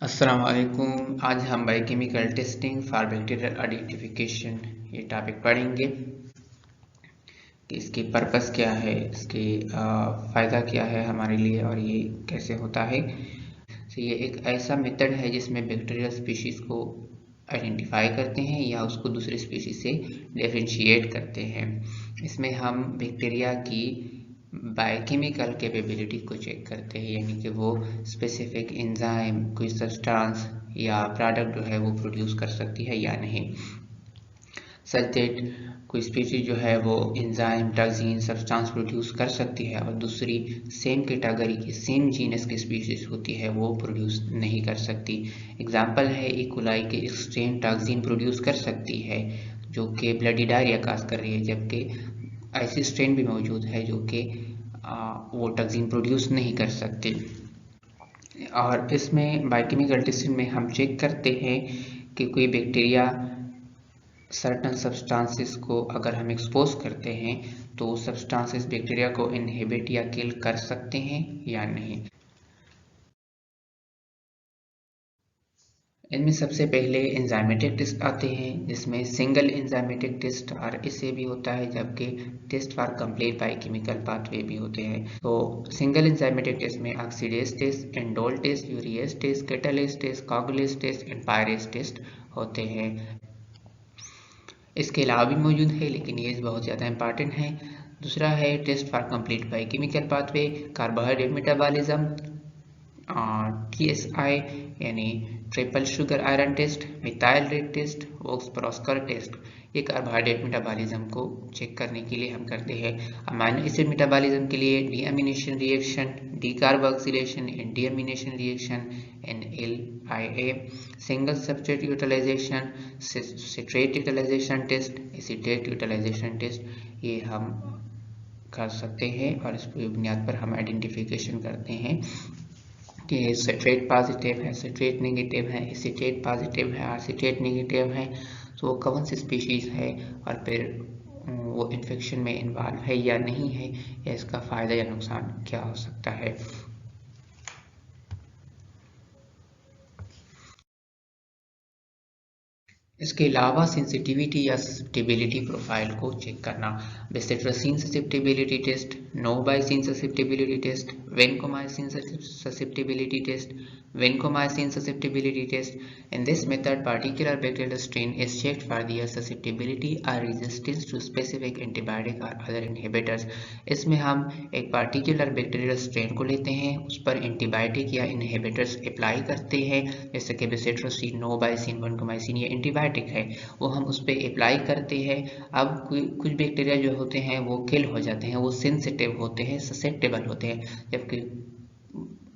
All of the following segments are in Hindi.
अस्सलाम वालेकुम। आज हम biochemical testing for bacterial identification ये टॉपिक पढ़ेंगे कि इसकी पर्पस क्या है, इसके फ़ायदा क्या है हमारे लिए और ये कैसे होता है। तो ये एक ऐसा मेथड है जिसमें बैक्टीरियल स्पीशीज़ को आइडेंटिफाई करते हैं या उसको दूसरे स्पीशीज़ से डिफरेंशिएट करते हैं। इसमें हम बैक्टीरिया की बायोकेमिकल कैपेबिलिटी को चेक करते हैं, यानी कि वो स्पेसिफिक एंजाइम, कोई सब्सटेंस या प्रोडक्ट जो है वो प्रोड्यूस कर सकती है या नहीं। सच दैट कोई स्पीशीज जो है वो एंजाइम, टॉक्सिन, सब्सटेंस प्रोड्यूस कर सकती है और दूसरी सेम कैटेगरी की, सेम जीनस की स्पीशीज होती है वो प्रोड्यूस नहीं कर सकती। एग्जांपल है ई कोलाई के एक्सट्रीम टॉक्सिन प्रोड्यूस कर सकती है जो कि ब्लडी डायरिया काज कर रही है, जबकि ऐसी स्ट्रेन भी मौजूद है जो कि वो टॉक्सिन प्रोड्यूस नहीं कर सकती। और इसमें बायोकेमिकल टेस्टिंग में हम चेक करते हैं कि कोई बैक्टीरिया सर्टन सब्सटेंसेस को अगर हम एक्सपोज करते हैं तो सब्सटेंसेस बैक्टीरिया को इनहिबिट या किल कर सकते हैं या नहीं। इनमें सबसे पहले एंजाइमेटिक टेस्ट आते हैं, जिसमें सिंगल एंजाइमेटिक टेस्ट और इससे भी होता है, जबकि test for complete biochemical pathway भी होते हैं। तो सिंगल एंजाइमेटिक टेस्ट में oxidase test, indole test, urease test, catalase test, coagulase test and pyrase test होते हैं। इसके अलावा भी मौजूद है लेकिन ये बहुत ज़्यादा इंपॉर्टेंट है। दूसरा है test for complete biochemical pathway, carbohydrate metabolism, TSI यानी triple sugar iron test, methyl red test, voges proskauer test. ये कार्बोहाइड्रेट मेटाबॉलिज्म को चेक करने के लिए हम करते हैं। अमाइनो एसिड मेटाबॉलिज्म के लिए deamination reaction, decarboxylation and deamination reaction, NLIA, single substrate utilization, citrate utilization test, acetate utilization test ये हम कर सकते हैं और इस बुनियाद पर हम आइडेंटिफिकेशन करते हैं कि सिट्रेट पॉजिटिव है, सिट्रेट नेगेटिव है, एसीटेट पॉजिटिव है, एसीटेट नेगेटिव है, तो वो कौन सी स्पीशीज़ है और फिर वो इन्फेक्शन में इन्वॉल्व है या नहीं है, या इसका फ़ायदा या नुकसान क्या हो सकता है। इसके अलावा सेंसिटिविटी या ससेप्टेबिलिटी प्रोफाइल को चेक करना, bacitracin susceptibility test, novobiocin susceptibility test, vancomycin susceptibility test, vancomycin susceptibility test. In this method, particular bacterial strain is checked for their susceptibility or resistance to specific antibiotic or other inhibitors. इसमें हम एक particular bacterial strain को लेते हैं, उस पर एंटीबायोटिक या इनहिबिटर्स अप्लाई करते हैं, जैसे कि बेसिट्रोसिन, नोबाइसिन, वेनकोमाइसिन ये एंटीबायोटिक है, वो हम उस पर अप्लाई करते हैं। अब कुछ बैक्टीरिया जो होते हैं वो किल हो जाते हैं, वो सेंसिटिव होते हैं, ससेप्टेबल होते हैं, जबकि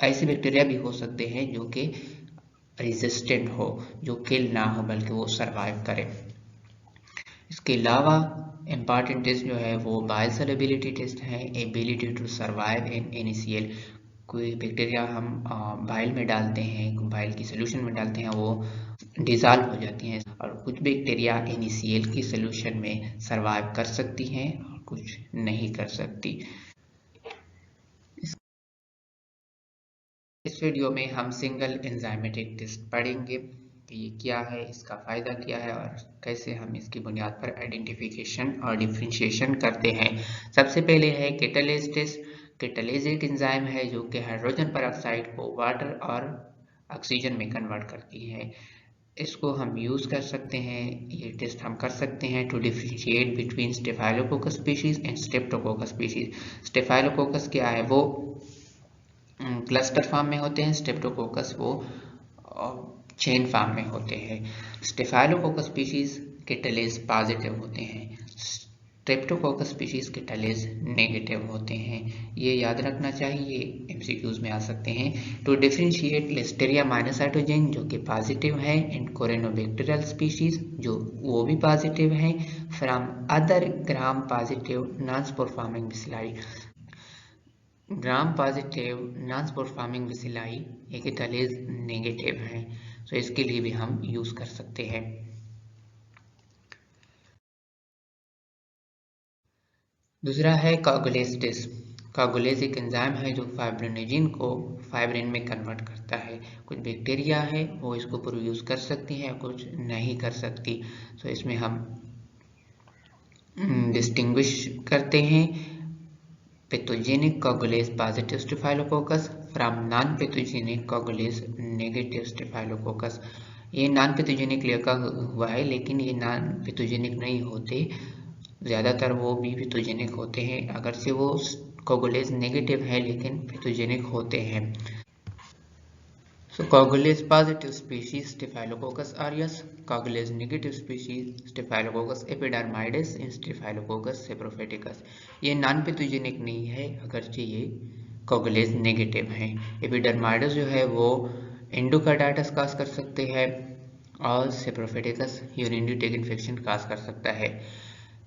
ऐसे बैक्टीरिया भी हो सकते हैं जो कि रेजिस्टेंट हो, जो किल ना हो बल्कि वो सरवाइव करे। इसके अलावा इम्पॉर्टेंट टेस्ट जो है वो बायोसोलेबिलिटी टेस्ट है, ability to survive in NaCl। कोई बैक्टीरिया हम बाइल में डालते हैं, बाइल की सोल्यूशन में डालते हैं, वो डिजॉल्व हो जाती हैं, और कुछ बैक्टीरिया NaCl की सोल्यूशन में सर्वाइव कर सकती हैं और कुछ नहीं कर सकती। इस वीडियो में हम सिंगल एंजाइमेटिक टेस्ट पढ़ेंगे कि ये क्या है, इसका फ़ायदा क्या है और कैसे हम इसकी बुनियाद पर आइडेंटिफिकेशन और डिफ्रेंशिएशन करते हैं। सबसे पहले है कैटालेज टेस्ट। कैटालेज एक एंजाइम है जो कि हाइड्रोजन पेरोक्साइड को वाटर और ऑक्सीजन में कन्वर्ट करती है। इसको हम यूज़ कर सकते हैं, ये टेस्ट हम कर सकते हैं to differentiate between staphylococcus species and streptococcus species. Staphylococcus क्या है, वो क्लस्टर फॉर्म में होते हैं, स्ट्रेप्टोकोकस वो चेन फॉर्म में होते हैं। स्टेफाइलोकोकस स्पीशीज कैटालेज पॉजिटिव होते हैं, स्ट्रेप्टोकोकस स्पीशीज कैटालेज नेगेटिव होते हैं। ये याद रखना चाहिए, MCQs में आ सकते हैं। टू डिफरेंशिएट लिस्टेरिया मोनोसाइटोजेन जो कि पॉजिटिव है एंड कोरेनोबैक्टीरियल स्पीशीज जो वो भी पॉजिटिव है from other gram positive non performing bacilli. Gram positive non performing bacilli ये कैटालेज नेगेटिव है, तो इसके लिए भी हम यूज़ कर सकते हैं। दूसरा है कोगुलेज टेस्ट। कोगुलेज एक एंजाइम है जो फाइब्रिनोजेन को फाइब्रिन में कन्वर्ट करता है। कुछ बैक्टीरिया है वो इसको प्रोड्यूस कर सकती हैं, कुछ नहीं कर सकती। तो इसमें हम डिस्टिंग्विश करते हैं pathogenic coagulase positive Staphylococcus from non pathogenic coagulase negative Staphylococcus. ये नॉन पैथोजेनिक लिखा हुआ है लेकिन ये नॉन पैथोजेनिक नहीं होते, ज़्यादातर वो भी पैथोजेनिक होते हैं। अगर से वो कोगुलेज नेगेटिव है लेकिन पैथोजेनिक होते हैं। So Coagulase positive species Staphylococcus aureus, Coagulase negative species Staphylococcus epidermidis and Staphylococcus saprophyticus। ये नॉन पैथोजेनिक नहीं है अगरचे ये Coagulase नेगेटिव है। एपिडर्माइडस जो है वो एंडोकार्डाइटिस काज कर सकते हैं और saprophyticus urinary tract infection cause कर सकता है।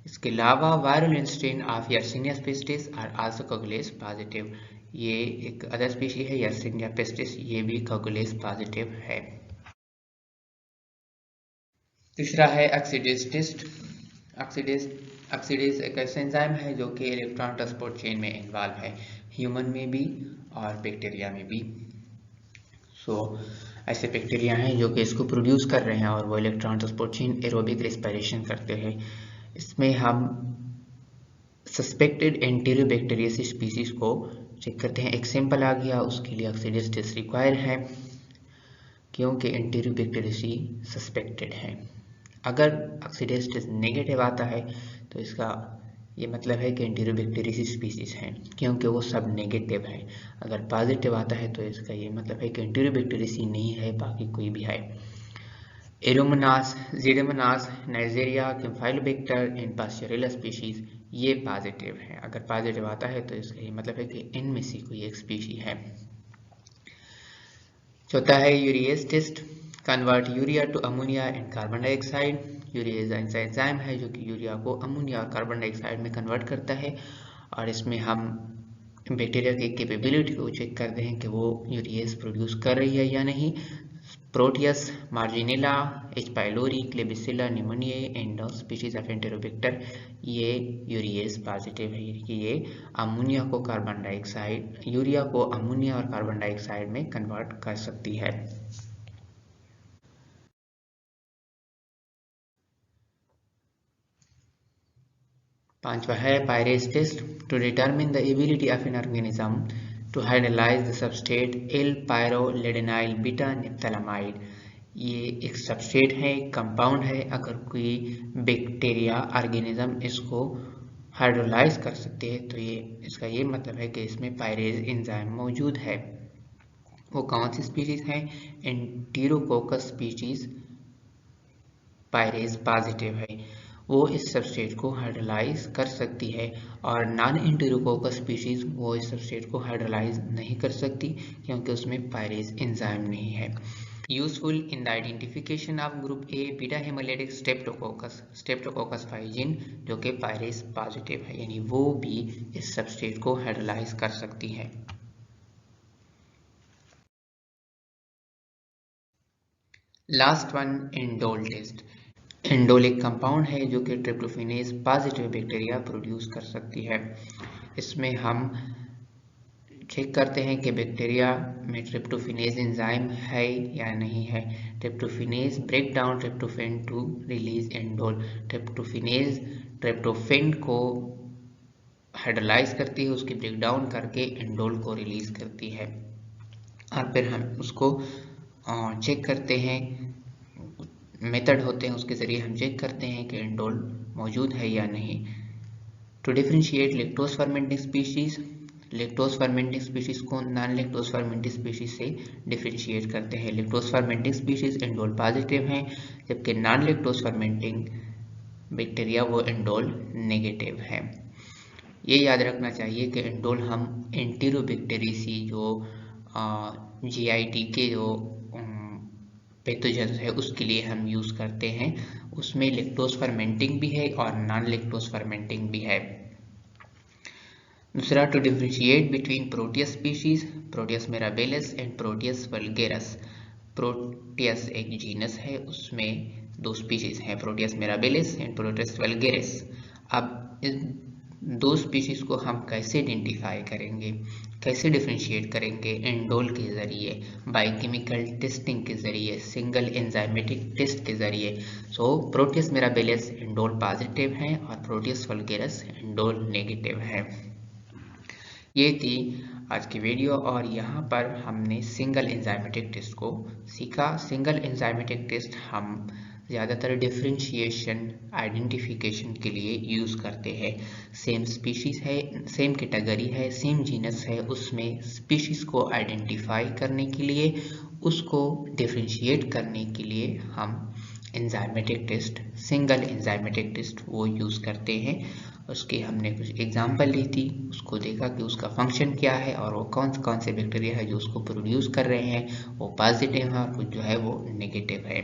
इसके अलावा viral strain of Yersinia pestis are also coagulase positive. ये एक अदर स्पीशीज है यर्सिनिया पेस्टिस, ये भी कोगुलेज पॉजिटिव है। तीसरा है ऑक्सीडेज टेस्ट। ऑक्सीडेज एक ऐसा एंजाइम है जो कि इलेक्ट्रॉन ट्रांसपोर्ट चेन में इन्वॉल्व है, ह्यूमन में भी और बैक्टीरिया में भी। ऐसे बैक्टीरिया हैं जो कि इसको प्रोड्यूस कर रहे हैं और वो electron transport chain aerobic respiration करते हैं। इसमें हम सस्पेक्टेड एंटेरियोबैक्टीरियसिस स्पीसीज को चेक करते हैं। एक सैंपल आ गया, उसके लिए ऑक्सीडेज टेस्ट रिक्वायर है क्योंकि एंटेरियोबैक्टीरियसी सस्पेक्टेड है। अगर ऑक्सीडेज टेस्ट नेगेटिव आता है तो इसका ये मतलब है कि एंटेरियोबैक्टीरियसी स्पीसीज हैं क्योंकि वो सब नेगेटिव है। अगर पॉजिटिव आता है तो इसका ये मतलब है कि एंटेरियोबैक्टीरियसी नहीं है, बाकी कोई भी है। Aeromonas, Xeromonas, Neisseria, Campylobacter and Pasteurella species ये पॉजिटिव है। अगर पॉजिटिव आता है तो इसका ये मतलब है कि इनमें से कोई एक स्पीशी है। चौथा है urease test, convert urea to ammonia and carbon dioxide. Urease ऐसा एंजाइम है जो कि यूरिया को अमोनिया और कार्बन डाइऑक्साइड में कन्वर्ट करता है और इसमें हम बैक्टीरिया की कैपेबिलिटी को चेक करते हैं कि वो यूरिएज प्रोड्यूस कर रही है या नहीं। Proteus, Morganella, H pylori, Klebsiella, pneumoniae and species of Enterobacter ये यूरिएज पॉजिटिव है कि ये अमोनिया को कार्बन डाइऑक्साइड, यूरिया को अमोनिया और कार्बन डाइऑक्साइड में कन्वर्ट कर सकती है। पांचवा है pyrase test, to determine the ability of an organism to hydrolyze the substrate L-pyroleadenyl beta naphthalamide। ये एक सबस्ट्रेट है, एक कंपाउंड है। अगर कोई बैक्टीरिया ऑर्गेनिज्म इसको हाइड्रोलाइज कर सकते हैं तो ये इसका ये मतलब है कि इसमें पायरेज एंजाइम मौजूद है। वो कौन सी स्पीशीज है? एंटेरोकोकस स्पीशीज पायरेज पॉजिटिव है, वो इस सबस्ट्रेट को हाइड्रोलाइज कर सकती है। और नॉन एंटेरोकोकस स्पीशीज वो इस सबस्ट्रेट को हाइड्रोलाइज नहीं कर सकती क्योंकि उसमें पायरेज एंजाइम नहीं है। Useful in the identification of group A beta haemolytic Streptococcus pyogenes जो कि पायरेज पॉजिटिव है, यानी वो भी इस सबस्ट्रेट को हाइड्रोलाइज कर सकती है। Last one, indole test. Indole एक कंपाउंड है जो कि ट्रिप्टोफेनेज पॉजिटिव बैक्टीरिया प्रोड्यूस कर सकती है। इसमें हम चेक करते हैं कि बैक्टीरिया में ट्रिप्टोफेनेज एंजाइम है या नहीं है। Tryptophanase break down tryptophan to release indole. Tryptophanase tryptophan को हाइड्रोलाइज करती है, उसकी ब्रेक डाउन करके इंडोल को रिलीज करती है और फिर हम उसको चेक करते हैं। मेथड होते हैं, उसके जरिए हम चेक करते हैं कि इंडोल मौजूद है या नहीं। To differentiate lactose fermenting species, lactose fermenting species को नॉन लैक्टोज फर्मेंटिंग स्पीशीज से डिफरेंशिएट करते हैं। Lactose fermenting species indole positive हैं जबकि नॉन लैक्टोज फर्मेंटिंग बैक्टीरिया वो इंडोल नेगेटिव है। ये याद रखना चाहिए कि इंडोल हम एंटेरोबैक्टीरियसी जो GIT के जो पैथोजेंस है उसके लिए हम यूज करते हैं, उसमें लैक्टोज फर्मेंटिंग भी है और नॉन लैक्टोज फर्मेंटिंग भी है। दूसरा, to differentiate between Proteus species, Proteus mirabilis and Proteus vulgaris. Proteus एक जीनस है, उसमें दो स्पीशीज हैं, Proteus mirabilis and Proteus vulgaris. अब इस दो स्पीशीज को हम कैसे आइडेंटिफाई करेंगे, कैसे डिफ्रेंशिएट करेंगे, इंडोल के ज़रिए, बायोकेमिकल टेस्टिंग के ज़रिए, सिंगल एंजाइमेटिक टेस्ट के ज़रिए। सो प्रोटियस मिराबिलिस इंडोल पॉजिटिव है और प्रोटियस वल्गैरिस इंडोल नेगेटिव है। ये थी आज की वीडियो और यहाँ पर हमने सिंगल एंजाइमेटिक टेस्ट को सीखा। सिंगल एंजाइमेटिक टेस्ट हम ज़्यादातर डिफरेंशिएशन आइडेंटिफिकेशन के लिए यूज़ करते हैं। सेम स्पीशीज़ है, सेम कैटेगरी है, सेम जीनस है, उसमें स्पीशीज़ को आइडेंटिफाई करने के लिए, उसको डिफरेंशिएट करने के लिए हम enzymatic test, single enzymatic test वो यूज़ करते हैं। उसके हमने कुछ एग्जांपल ली थी, उसको देखा कि उसका फंक्शन क्या है और वो कौन से बैक्टीरिया है जो उसको प्रोड्यूस कर रहे हैं, वो पॉजिटिव है और कुछ जो है वो नेगेटिव है।